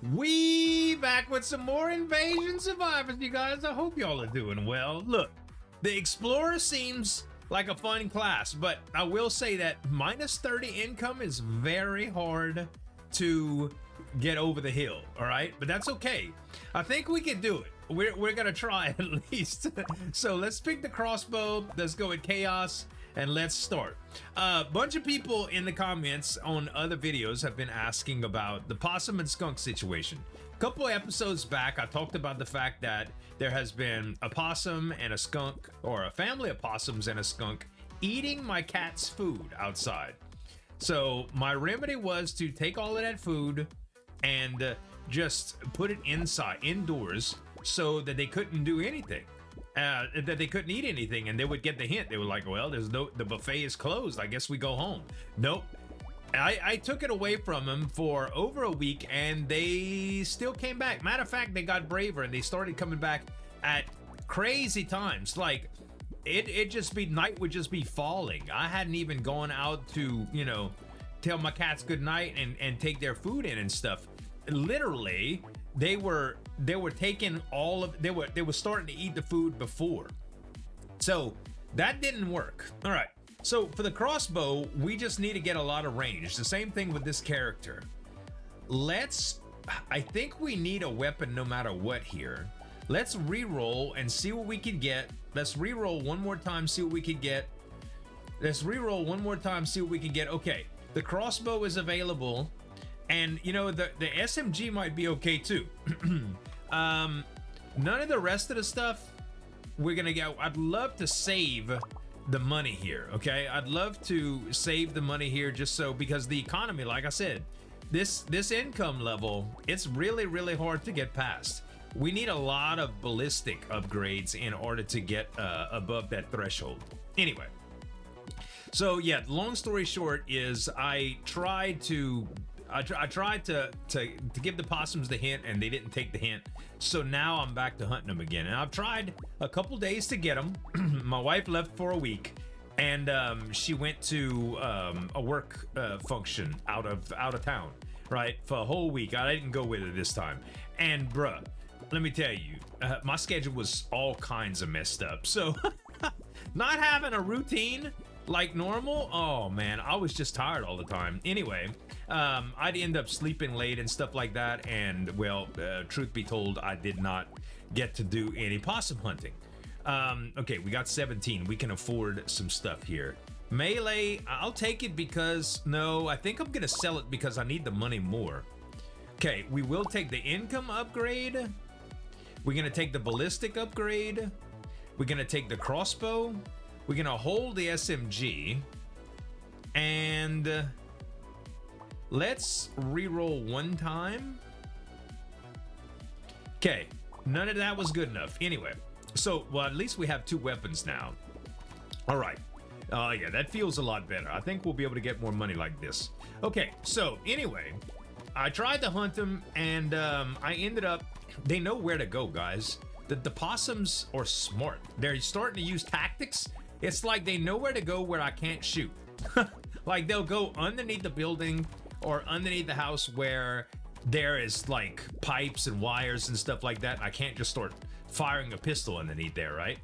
We back with some more Invasion Survivors, you guys. I hope y'all are doing well. Look, the Explorer seems like a fun class, but I will say that minus 30 income is very hard to get over the hill, all right? But that's okay. I think we can do it. We're gonna try at least. So let's pick the crossbow. Let's go with chaos. And let's start. A bunch of people in the comments on other videos have been asking about the possum and skunk situation. A couple of episodes back, I talked about the fact that there has been a possum and a skunk, or a family of possums and a skunk, eating my cat's food outside. So my remedy was to take all of that food and just put it indoors, so that they couldn't do anything. That they couldn't eat anything, and they would get the hint. They were like, well, the buffet is closed, I guess we go home. Nope. I took it away from them for over a week, and they still came back. Matter of fact, they got braver and they started coming back at crazy times. Like night would just be falling. I hadn't even gone out to, you know, tell my cats good night and take their food in and stuff. Literally, they were taking all of, they were starting to eat the food before. So that didn't work. All right. So for the crossbow, we just need to get a lot of range. The same thing with this character. I think we need a weapon no matter what here. Let's re-roll and see what we can get. Let's re-roll one more time, see what we can get. Let's re-roll one more time, see what we can get. Okay, the crossbow is available. And, you know, the SMG might be okay, too. None of the rest of the stuff we're going to get. I'd love to save the money here, okay? I'd love to save the money here just so, because the economy, like I said, this income level, it's really, really hard to get past. We need a lot of ballistic upgrades in order to get above that threshold. Anyway. So, yeah, long story short is I tried to give the possums the hint, and they didn't take the hint. So now I'm back to hunting them again. And I've tried a couple days to get them. My wife left for a week, and she went to a work function out of town, right, for a whole week. I didn't go with her this time. And bruh, let me tell you, my schedule was all kinds of messed up. So not having a routine like normal, oh man, I was just tired all the time. Anyway, I'd end up sleeping late and stuff like that, and well, truth be told, I did not get to do any possum hunting. Okay, we got 17. We can afford some stuff here. Melee, I'll take it because, no, I think I'm gonna sell it because I need the money more. Okay, we will take the income upgrade. We're gonna take the ballistic upgrade. We're gonna take the crossbow. We're gonna hold the SMG, and let's re-roll one time. Okay, none of that was good enough. Anyway, so, well, at least we have 2 weapons now. All right. Yeah, that feels a lot better. I think we'll be able to get more money like this. Okay, so anyway, I tried to hunt them, and I ended up, they know where to go, guys. The possums are smart. They're starting to use tactics. It's like they know where to go where I can't shoot. Like they'll go underneath the building or underneath the house where there is like pipes and wires and stuff like that. I can't just start firing a pistol underneath there, right?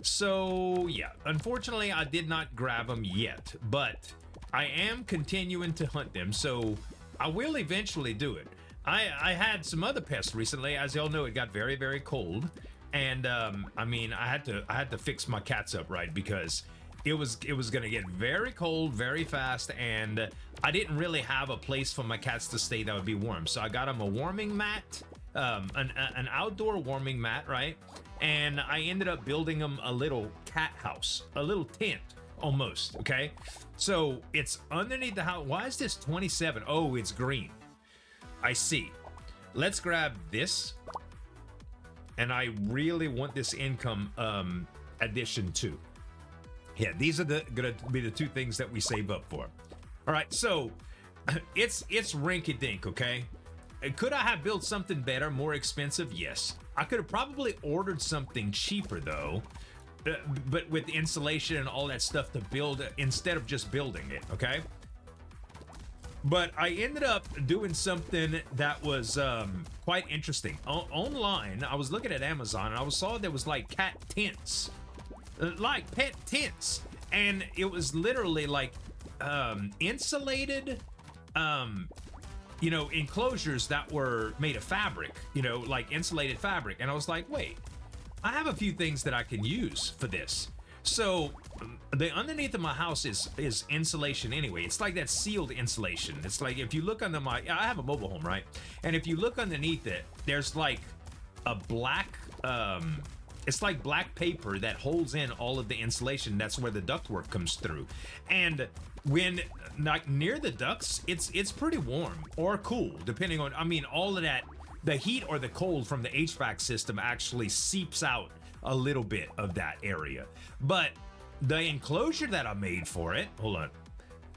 So yeah, unfortunately I did not grab them yet, but I am continuing to hunt them, so I will eventually do it. I had some other pests recently. As y'all know, it got very, very cold. And I mean, I had to fix my cats up, right, because it was gonna get very cold very fast, and I didn't really have a place for my cats to stay that would be warm. So I got them a warming mat, an outdoor warming mat, right? And I ended up building them a little cat house, a little tent almost. Okay, so it's underneath the house. Why is this 27? Oh, it's green. I see. Let's grab this. And I really want this income addition too. Yeah, these are gonna be the 2 things that we save up for. All right, so it's rinky-dink, okay? Could I have built something better, more expensive? Yes. I could have probably ordered something cheaper though, but with insulation and all that stuff to build instead of just building it, okay? But I ended up doing something that was quite interesting. Online, I was looking at Amazon and I saw there was like cat tents, like pet tents, and it was literally like insulated, you know, enclosures that were made of fabric, you know, like insulated fabric. And I was like, wait, I have a few things that I can use for this. So the underneath of my house is insulation anyway. It's like that sealed insulation. It's like if you look under I have a mobile home, right? And if you look underneath it, there's like a black, it's like black paper that holds in all of the insulation. That's where the ductwork comes through. And when like near the ducts, it's pretty warm or cool, depending on, I mean, all of that, the heat or the cold from the HVAC system actually seeps out a little bit of that area. But the enclosure that I made for it, hold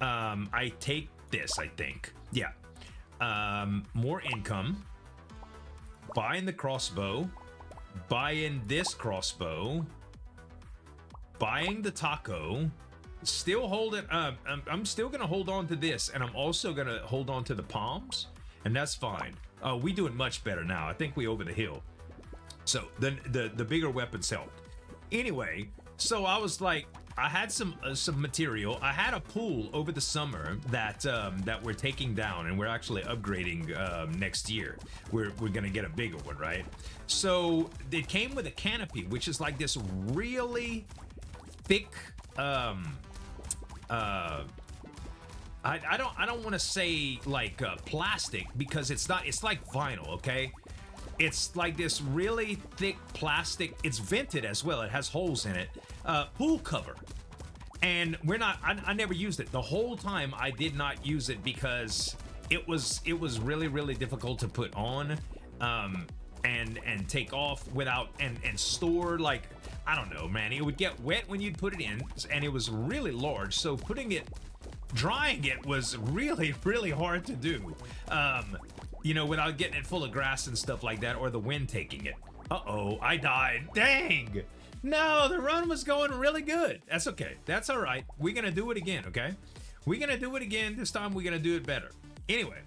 on, I take this, I think, yeah, more income, buying the crossbow, buying this crossbow, buying the taco, still holding, I'm still gonna hold on to this, and I'm also gonna hold on to the palms, and that's fine. We doing much better now. I think we over the hill. So the bigger weapons helped. Anyway, so I was like, I had some material. I had a pool over the summer that that we're taking down, and we're actually upgrading next year. We're gonna get a bigger one, right? So it came with a canopy, which is like this really thick. I don't want to say like plastic, because it's not. It's like vinyl, okay? It's like this really thick plastic. It's vented as well. It has holes in it. Pool cover. And we're not, I never used it. The whole time I did not use it because it was really, really difficult to put on and take off without, and store, like, I don't know, man. It would get wet when you'd put it in, and it was really large. So drying it was really, really hard to do. You know, without getting it full of grass and stuff like that, or the wind taking it. Uh-oh, I died. Dang! No, the run was going really good. That's okay. That's all right. We're gonna do it again, okay? We're gonna do it again. This time we're gonna do it better. Anyway,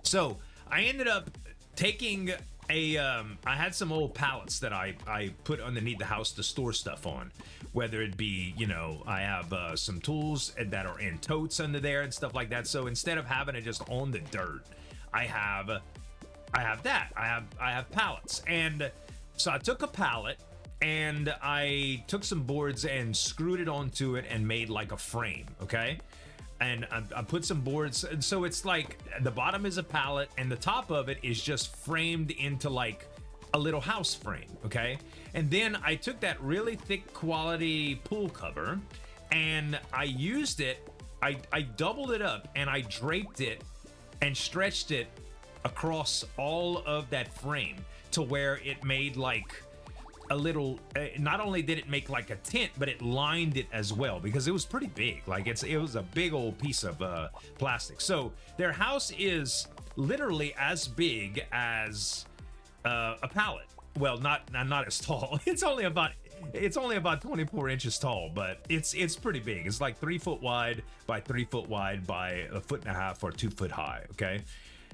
so I ended up taking I had some old pallets that I put underneath the house to store stuff on, whether it be, you know, I have some tools that are in totes under there and stuff like that. So instead of having it just on the dirt, I have that. I have pallets. And so I took a pallet and I took some boards and screwed it onto it and made like a frame, okay? And I put some boards, and so it's like the bottom is a pallet and the top of it is just framed into like a little house frame, okay? And then I took that really thick quality pool cover and I used it, I doubled it up and I draped it and stretched it across all of that frame to where it made like a little, not only did it make like a tent, but it lined it as well, because it was pretty big. Like it was a big old piece of plastic. So their house is literally as big as a pallet. Well, not as tall. It's only about 24 inches tall, but it's pretty big. It's like 3 foot wide by 3 foot wide by 1.5 feet or 2 foot high. Okay,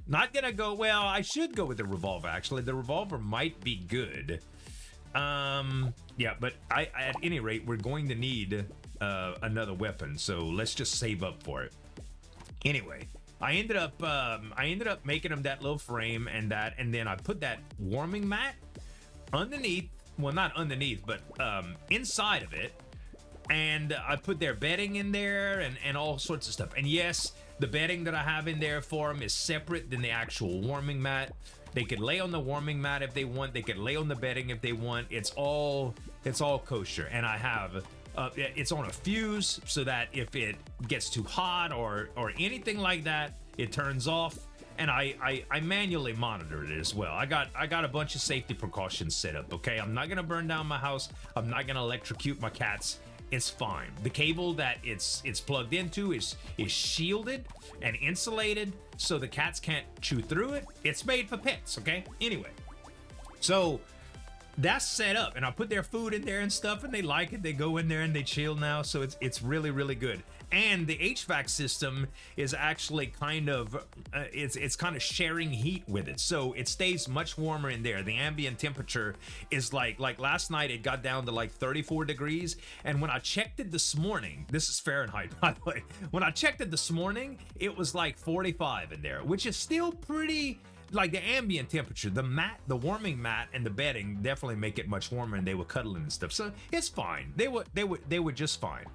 not gonna go. Well, I should go with the revolver. Actually, the revolver might be good. Yeah, but at any rate, we're going to need another weapon, so let's just save up for it. Anyway, I ended up making him that little frame and then I put that warming mat underneath, well, not underneath, but inside of it, and I put their bedding in there and all sorts of stuff. And yes, the bedding that I have in there for them is separate than the actual warming mat. They could lay on the warming mat if they want. They could lay on the bedding if they want. It's all kosher. And I have it's on a fuse so that if it gets too hot or anything like that, it turns off. And I manually monitor it as well. I got a bunch of safety precautions set up. Okay, I'm not gonna burn down my house. I'm not gonna electrocute my cats. It's fine. The cable that it's plugged into is shielded and insulated so the cats can't chew through it. It's made for pets, okay? Anyway, so that's set up, and I put their food in there and stuff, and they like it. They go in there and they chill now, so it's really, really good. And the HVAC system is actually kind of it's kind of sharing heat with it, so it stays much warmer in there. The ambient temperature is like last night it got down to like 34 degrees, and when I checked it this morning, this is Fahrenheit by the way, when I checked it this morning, it was like 45 in there, which is still pretty. Like the ambient temperature, the warming mat and the bedding definitely make it much warmer, and they were cuddling and stuff, so it's fine. They were just fine.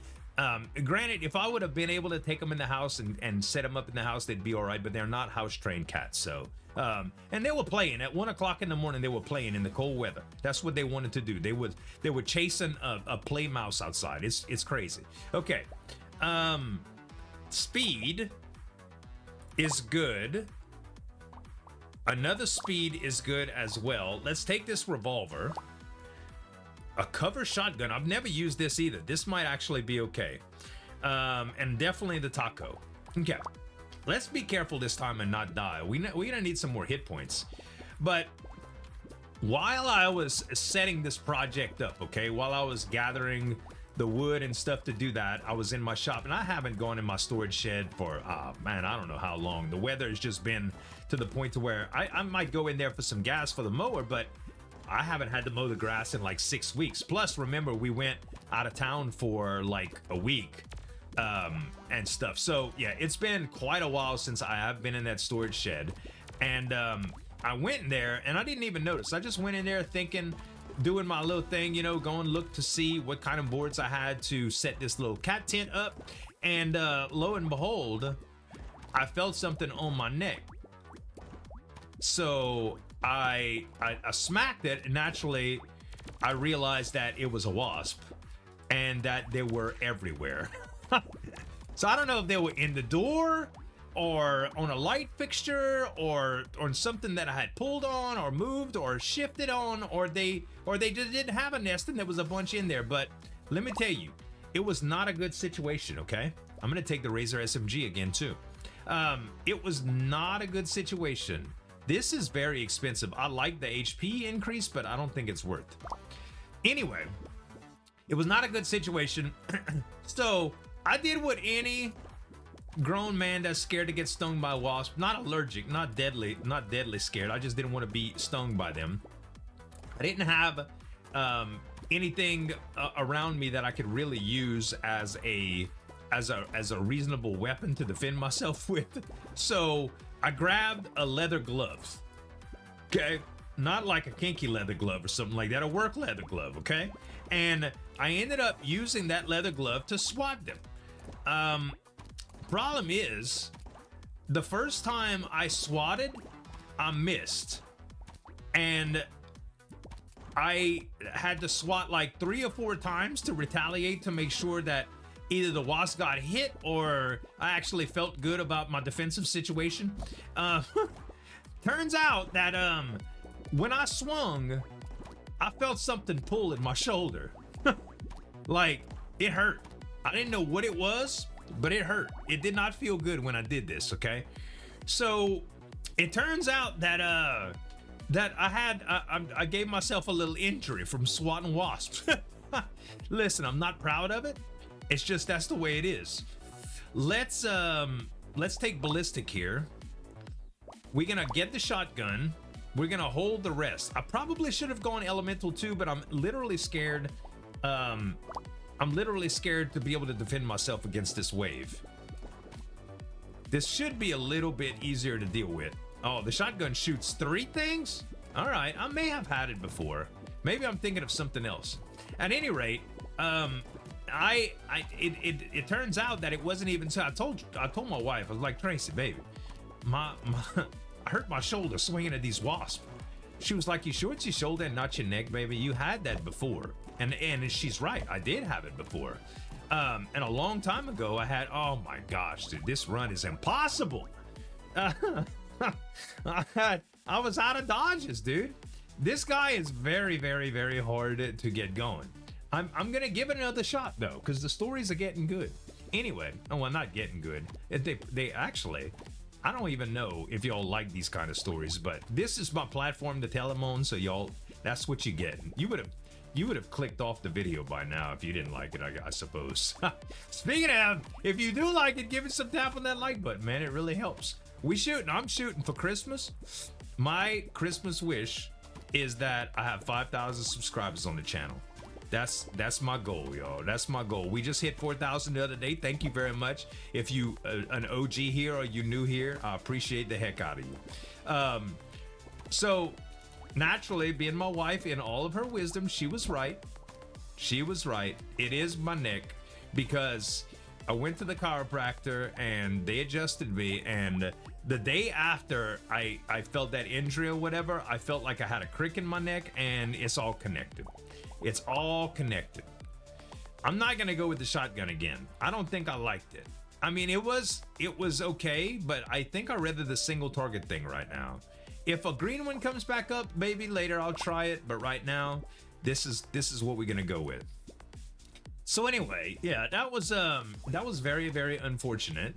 Granted, if I would have been able to take them in the house and set them up in the house, they'd be all right, but they're not house trained cats. So and they were playing at 1 o'clock in the morning. They were playing in the cold weather. That's what they wanted to do. They were chasing a play mouse outside. It's crazy. Okay, speed is good. Another speed is good as well. Let's take this revolver. A cover shotgun. I've never used this either. This might actually be okay. And definitely the taco. Okay. Let's be careful this time and not die. We're gonna need some more hit points. But while I was setting this project up, okay, while I was gathering the wood and stuff to do that, I was in my shop, and I haven't gone in my storage shed for man, I don't know how long. The weather has just been to the point to where I might go in there for some gas for the mower, but I haven't had to mow the grass in like 6 weeks. Plus, remember, we went out of town for like a week and stuff. So yeah, it's been quite a while since I have been in that storage shed, and I went in there and I didn't even notice. I just went in there thinking, doing my little thing, you know, going look to see what kind of boards I had to set this little cat tent up, and lo and behold, I felt something on my neck. So I smacked it, and naturally I realized that it was a wasp and that they were everywhere. So I don't know if they were in the door or on a light fixture or on something that I had pulled on or moved or shifted on, or they just didn't have a nest and there was a bunch in there. But let me tell you, it was not a good situation. Okay, I'm gonna take the Razor SMG again too. It was not a good situation. This is very expensive. I like the HP increase, but I don't think it's worth. Anyway, it was not a good situation. So I did what any grown man that's scared to get stung by a wasp, not allergic, not deadly scared. I just didn't want to be stung by them. I didn't have anything around me that I could really use as a reasonable weapon to defend myself with. So I grabbed a leather glove. Okay, not like a kinky leather glove or something like that, a work leather glove. Okay, and I ended up using that leather glove to swat them. Problem is, the first time I swatted, I missed, and I had to swat like 3 or 4 times to retaliate, to make sure that either the wasp got hit or I actually felt good about my defensive situation. Turns out that when I swung, I felt something pull in my shoulder. Like, it hurt. I didn't know what it was, but it hurt. It did not feel good when I did this, okay? So it turns out that I gave myself a little injury from swatting wasps. Listen, I'm not proud of it. It's just that's the way it is. Let's take ballistic here. We're gonna get the shotgun. We're gonna hold the rest. I probably should have gone elemental too, but I'm literally scared. I'm literally scared to be able to defend myself against this wave. This should be a little bit easier to deal with. Oh, the shotgun shoots 3 things? All right, I may have had it before. Maybe I'm thinking of something else. At any rate, it turns out that it wasn't even so. I told my wife, I was like, Tracy, baby, I hurt my shoulder swinging at these wasps. She was like, you sure it's your shoulder and not your neck, baby? You had that before. And she's right, I did have it before. And a long time ago I had, oh my gosh, dude, this run is impossible. I was out of dodges, dude. This guy is very, very, very hard to get going. I'm gonna give it another shot though, because the stories are getting good. Anyway, oh well, not getting good. They actually, I don't even know if y'all like these kind of stories, but this is my platform to tell them on, so y'all That's what you get. You would have clicked off the video by now if you didn't like it, I suppose. Speaking of, if you do like it, give it some tap on that like button, man. It really helps. I'm shooting for Christmas. My Christmas wish is that I have 5,000 subscribers on the channel. That's my goal, y'all. That's my goal. We just hit 4,000 the other day. Thank you very much. If you an OG here or you new here, I appreciate the heck out of you. So naturally, being my wife, in all of her wisdom, she was right. She was right. It is my neck, because I went to the chiropractor and they adjusted me, and the day after I felt that injury or whatever, I felt like I had a crick in my neck, and it's all connected. It's all connected. I'm not gonna go with the shotgun again. I don't think I liked it. I mean, it was okay, but I think I'd rather the single target thing right now. If a green one comes back up, maybe later I'll try it, but right now, this is what we're gonna go with. So anyway, yeah, that was very, very unfortunate.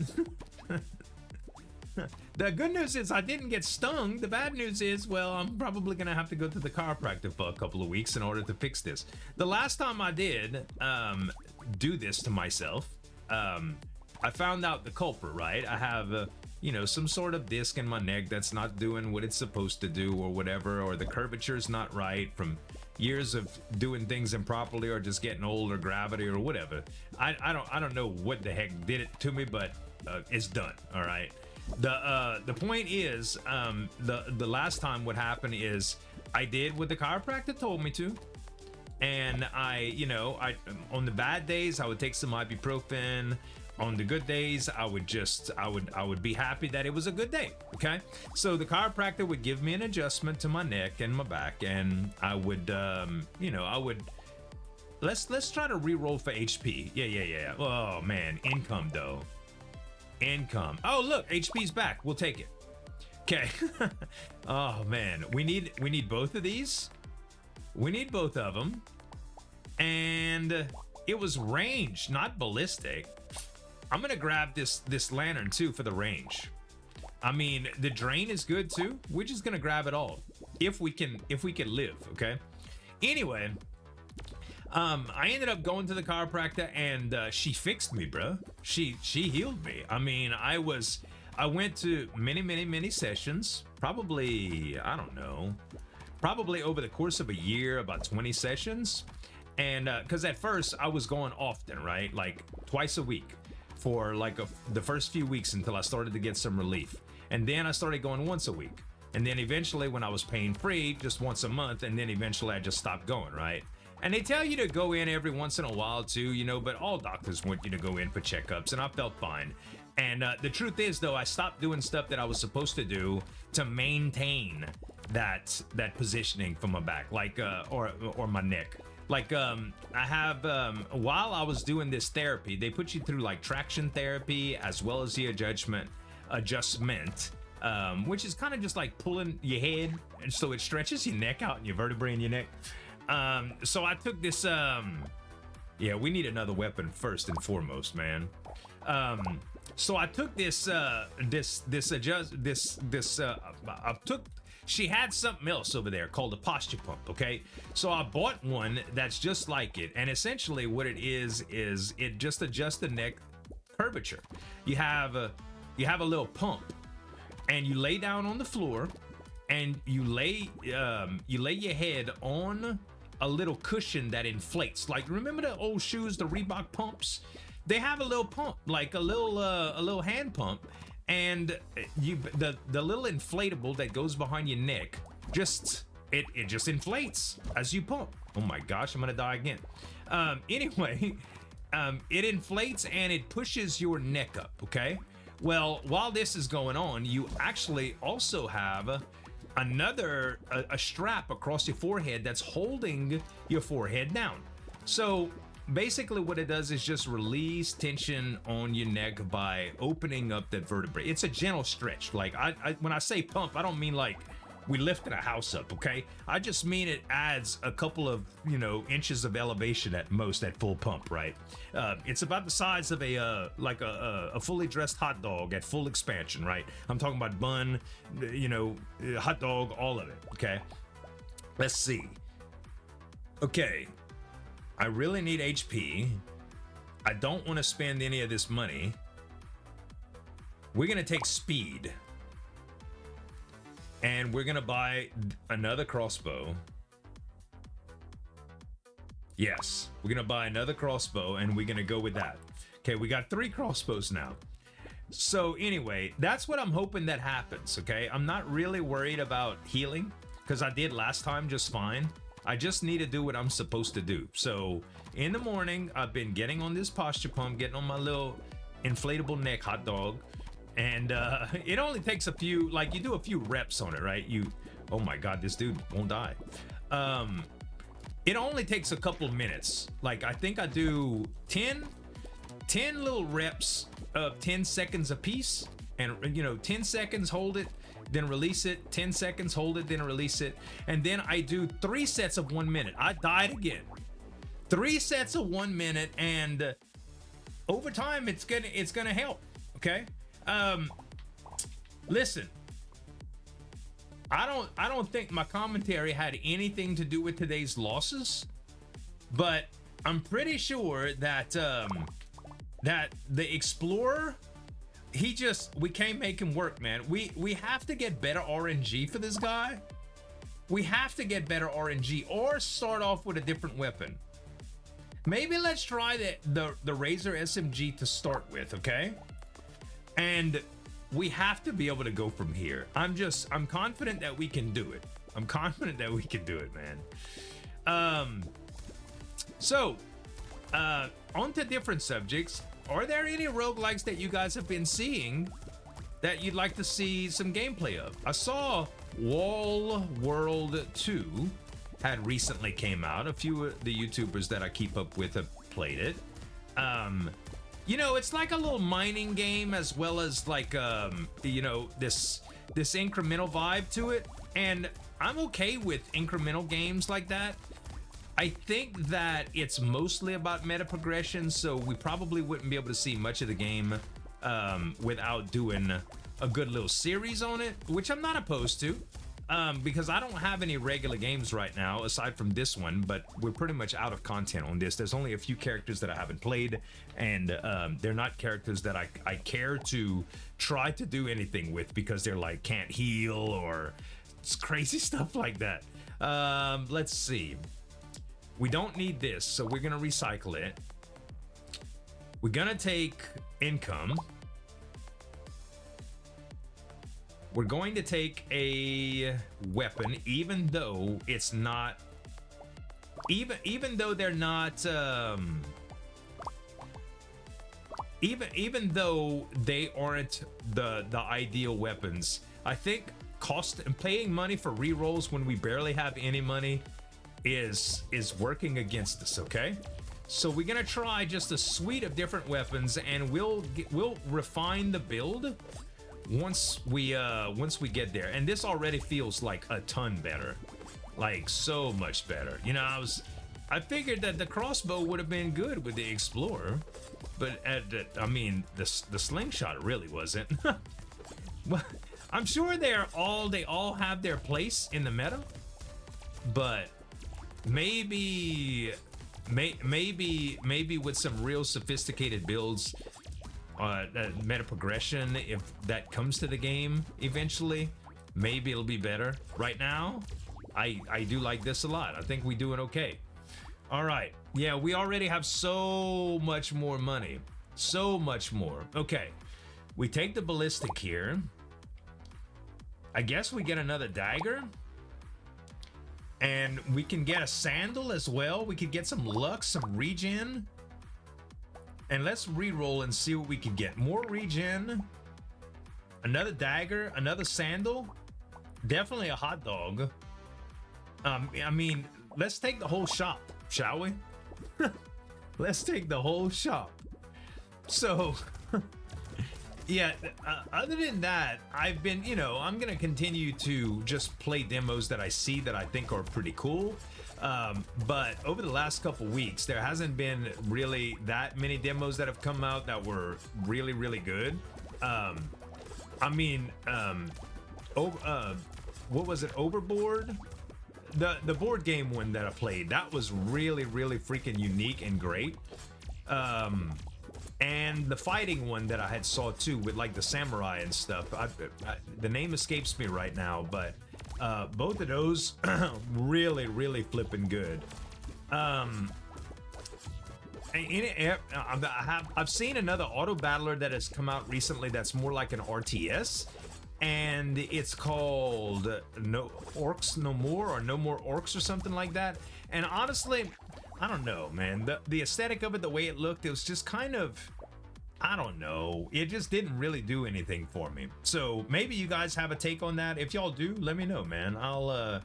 The good news is I didn't get stung. The bad news is, well, I'm probably gonna have to go to the chiropractor for a couple of weeks in order to fix this. The last time I did do this to myself, I found out the culprit, right? I have you know, some sort of disc in my neck that's not doing what it's supposed to do or whatever, or the curvature is not right from years of doing things improperly, or just getting old, or gravity, or whatever. I don't know what the heck did it to me, but it's done. All right. The point is, the last time what happened is I did what the chiropractor told me to, and I on the bad days I would take some ibuprofen. On the good days, I would be happy that it was a good day. Okay, so the chiropractor would give me an adjustment to my neck and my back, and I would, let's try to re-roll for HP. Yeah. Oh man, income though. Income. Oh look, HP's back. We'll take it. Okay. Oh man, we need both of these. We need both of them, and it was range, not ballistic. I'm gonna grab this lantern too for the range. I mean, the drain is good too. We're just gonna grab it all if we can live. Okay. Anyway, I ended up going to the chiropractor, and she fixed me, bro. She healed me. I mean, I went to many sessions. Probably, I don't know, probably over the course of a year, about 20 sessions. And because at first I was going often, right, like twice a week for like the first few weeks until I started to get some relief. And then I started going once a week. And then eventually, when I was pain free, just once a month. And then eventually I just stopped going, right? And they tell you to go in every once in a while too, you know, but all doctors want you to go in for checkups, and I felt fine. And the truth is, though, I stopped doing stuff that I was supposed to do to maintain that positioning for my back, like or my neck. Like I have while I was doing this therapy, they put you through like traction therapy as well as the adjustment, which is kind of just like pulling your head, and so it stretches your neck out and your vertebrae in your neck. So I took this. Yeah, we need another weapon first and foremost, man. So I took she had something else over there called a posture pump. Okay, so I bought one that's just like it, and essentially what it is it just adjusts the neck curvature. You have a little pump, and you lay down on the floor, and you lay your head on a little cushion that inflates. Like, remember the old shoes, the Reebok pumps? They have a little pump, like a little hand pump, and the little inflatable that goes behind your neck just inflates as you pump. Oh my gosh, I'm gonna die again. Anyway, it inflates and it pushes your neck up. Okay. Well, while this is going on, you actually also have a strap across your forehead that's holding your forehead down. So basically what it does is just release tension on your neck by opening up that vertebrae. It's a gentle stretch. Like when I say pump, I don't mean like we lifted a house up, okay? I just mean it adds a couple of, inches of elevation at most at full pump, right? It's about the size of a fully dressed hot dog at full expansion, right? I'm talking about bun, hot dog, all of it, okay? Let's see. Okay. I really need HP. I don't want to spend any of this money. We're going to take speed. And we're going to buy another crossbow. Yes, we're going to buy another crossbow and we're going to go with that. Okay, we got 3 crossbows now. So anyway, that's what I'm hoping that happens, okay? I'm not really worried about healing because I did last time just fine. I just need to do what I'm supposed to do. So in the morning, I've been getting on this posture pump, getting on my little inflatable neck hot dog. And it only takes a few, like you do a few reps on it, right? Oh my God, this dude won't die. It only takes a couple of minutes. Like I think I do 10 little reps of 10 seconds a piece, and 10 seconds, hold it, then release it, 10 seconds, hold it, then release it, and then I do 3 sets of 1 minute. I died again. 3 sets of 1 minute, and over time it's gonna help. Okay. Listen, I don't think my commentary had anything to do with today's losses, but I'm pretty sure that that the Explorer, we can't make him work, man. We have to get better RNG for this guy. We have to get better RNG or start off with a different weapon. Maybe let's try the Razor SMG to start with, okay? And we have to be able to go from here. I'm confident that we can do it. I'm confident that we can do it, man. So, on to different subjects. Are there any roguelikes that you guys have been seeing that you'd like to see some gameplay of? I saw Wall World 2 had recently came out. A few of the YouTubers that I keep up with have played it. It's like a little mining game as well as like this incremental vibe to it, and I'm okay with incremental games like that. I think that it's mostly about meta progression, so we probably wouldn't be able to see much of the game without doing a good little series on it, which I'm not opposed to, because I don't have any regular games right now aside from this one, but we're pretty much out of content on this. There's only a few characters that I haven't played, and they're not characters that I care to try to do anything with because they're like can't heal or it's crazy stuff like that. Let's see. We don't need this, so we're gonna recycle it. We're gonna take income. We're going to take a weapon, even though it's not, even though they're not, even though they aren't the ideal weapons. I think cost and paying money for rerolls when we barely have any money is working against us. Okay, so we're gonna try just a suite of different weapons, and we'll refine the build once we get there. And this already feels like a ton better, like so much better. I figured that the crossbow would have been good with the Explorer, but the slingshot really wasn't. Well, I'm sure they all have their place in the meta, but maybe with some real sophisticated builds, meta progression, if that comes to the game eventually, maybe it'll be better. Right now, I do like this a lot. I think we're doing okay. All right, yeah, we already have so much more money, so much more. Okay, we take the ballistic here. I guess we get another dagger, and we can get a sandal as well. We could get some luck, some regen. And let's re-roll and see what we can get. More regen, another dagger, another sandal, definitely a hot dog. Let's take the whole shop, shall we? Let's take the whole shop. So, yeah, other than that, I've been, I'm gonna continue to just play demos that I see that I think are pretty cool. But over the last couple weeks, there hasn't been really that many demos that have come out that were really, really good. What was it? Overboard? the board game one that I played, that was really freaking unique and great. And the fighting one that I had saw too, with like the samurai and stuff. The name escapes me right now, but both of those really flipping good. I've seen another auto battler that has come out recently that's more like an RTS, and it's called No Orcs No More, or No More Orcs, or something like that. And honestly, I don't know, man. The aesthetic of it, the way it looked, it was just kind of, I don't know. It just didn't really do anything for me. So maybe you guys have a take on that. If y'all do, let me know, man. I'll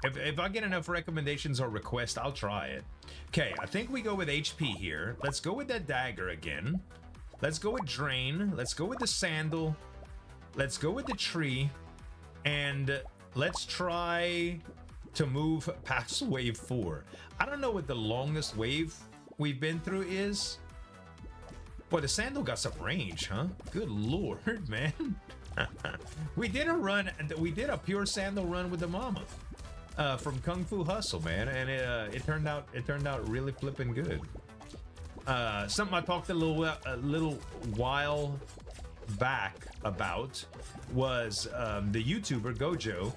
if I get enough recommendations or requests, I'll try it. Okay, I think we go with HP here. Let's go with that dagger again. Let's go with drain. Let's go with the sandal. Let's go with the tree. And let's try to move past wave 4. I don't know what the longest wave we've been through is. Boy, the sandal got some range, huh? Good lord, man. We did a pure sandal run with the mama from Kung Fu Hustle, man, and it turned out really flipping good. Something I talked a little while back about was the YouTuber Gojo.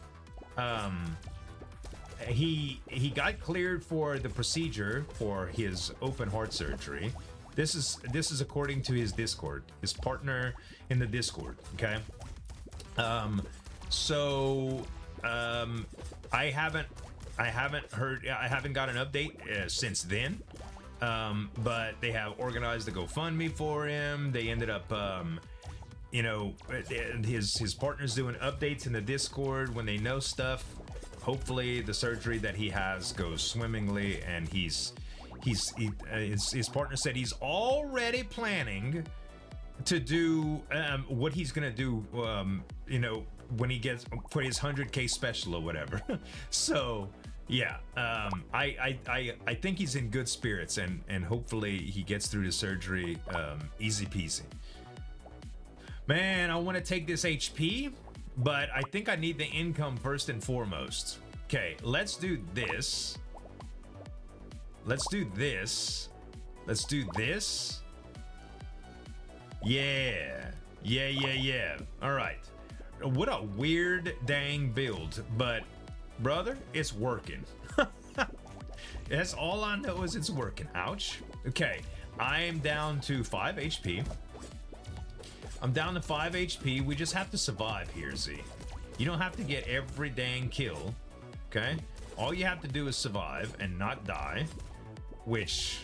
He got cleared for the procedure for his open heart surgery. This is according to his Discord, his partner in the Discord. Okay. I haven't got an update since then. But they have organized a GoFundMe for him. They ended up, you know, his partner's doing updates in the Discord when they know stuff. Hopefully the surgery that he has goes swimmingly, and his partner said he's already planning to do what he's gonna do, you know, when he gets for his 100K special or whatever. So yeah, I think he's in good spirits, and hopefully he gets through the surgery easy peasy. Man, I want to take this HP, but I think I need the income first and foremost. Okay, let's do this. Let's do this. Let's do this. Yeah. All right. What a weird dang build, but brother, it's working. That's all I know, is it's working. Ouch. Okay, I am down to 5 HP. I'm down to 5 HP. We just have to survive here, Z. You don't have to get every dang kill, okay? All you have to do is survive and not die, which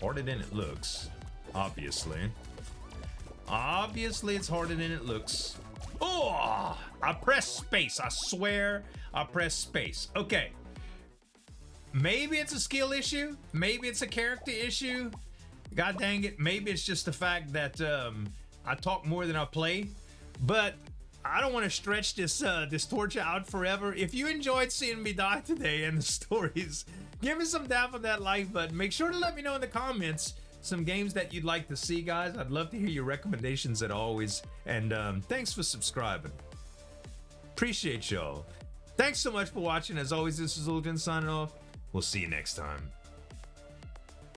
harder than it looks, obviously. Obviously, it's harder than it looks. Oh, I pressed space. I swear I pressed space. Okay. Maybe it's a skill issue. Maybe it's a character issue. God dang it. Maybe it's just the fact that I talk more than I play. But I don't want to stretch this torture out forever. If you enjoyed seeing me die today and the stories, give me some down for that like button. Make sure to let me know in the comments some games that you'd like to see, guys. I'd love to hear your recommendations as always. And thanks for subscribing. Appreciate y'all. Thanks so much for watching. As always, this is Ulgan signing off. We'll see you next time.